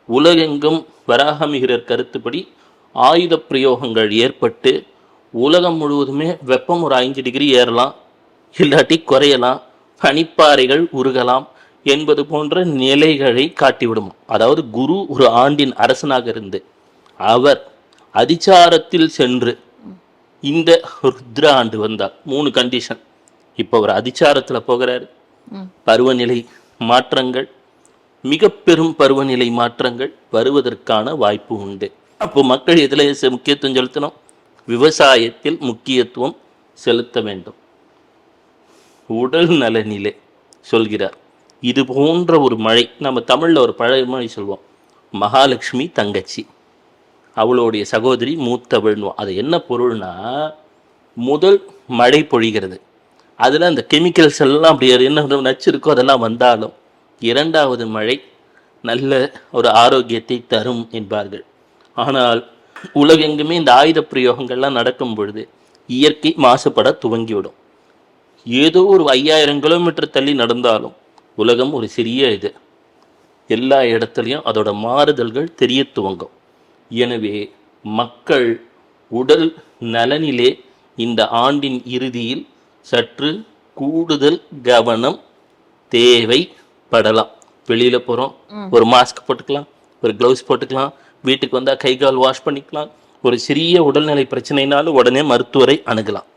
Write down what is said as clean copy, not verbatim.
உலகெங்கும் வராகமிகிரர் கருத்துப்படி ஆயுத பிரயோகங்கள் ஏற்பட்டு உலகம் முழுவதுமே வெப்பம் ஒரு 5 டிகிரி ஏறலாம், இல்லாட்டி குறையலாம், பனிப்பாறைகள் உருகலாம் என்பது போன்ற நிலைகளை காட்டிவிடும். அதாவது குரு ஒரு ஆண்டின் அரசனாக இருந்து அவர் அதிச்சாரத்தில் சென்று இந்த ருத்ர ஆண்டு வந்தார். 3 கண்டிஷன். இப்போ அவர் அதிச்சாரத்தில் போகிறார். பருவநிலை மாற்றங்கள், மிக பெரும் பருவநிலை மாற்றங்கள் வருவதற்கான வாய்ப்பு உண்டு. அப்போ மக்கள் எதில் முக்கியத்துவம் செலுத்தணும்? விவசாயத்தில் முக்கியத்துவம் செலுத்த வேண்டும். உடல் நலனிலே சொல்கிறார். இது போன்ற ஒரு மழை, நம்ம தமிழில் ஒரு பழமொழி சொல்வோம், மகாலட்சுமி தங்கச்சி, அவளுடைய சகோதரி மூத்தவள்னுவோம். அது என்ன பொருள்னா, முதல் மழை பொழிகிறது, அதில் அந்த கெமிக்கல்ஸ் எல்லாம் அப்படி என்ன நச்சு இருக்கோ அதெல்லாம் வந்தாலும் இரண்டாவது மழை நல்ல ஒரு ஆரோக்கியத்தை தரும் என்பார்கள். ஆனால் உலகெங்குமே இந்த ஆயுத பிரயோகங்கள்லாம் நடக்கும் பொழுது இயற்கை மாசுபட துவங்கிவிடும். ஏதோ ஒரு 5000 கிலோமீட்டர் தள்ளி நடந்தாலும் உலகம் ஒரு சிறிய இது, எல்லா இடத்துலையும் அதோட மாறுதல்கள் தெரிய துவங்கும். எனவே மக்கள் உடல் நலனிலே இந்த ஆண்டின் இறுதியில் சற்று கூடுதல் கவனம் தேவைப்படலாம். வெளியில் போகிறோம், ஒரு மாஸ்க் போட்டுக்கலாம், ஒரு க்ளவுஸ் போட்டுக்கலாம், வீட்டுக்கு வந்தால் கை கால் வாஷ் பண்ணிக்கலாம். ஒரு சிறிய உடல்நிலை பிரச்சனைனாலும் உடனே மருத்துவரை அணுகலாம்.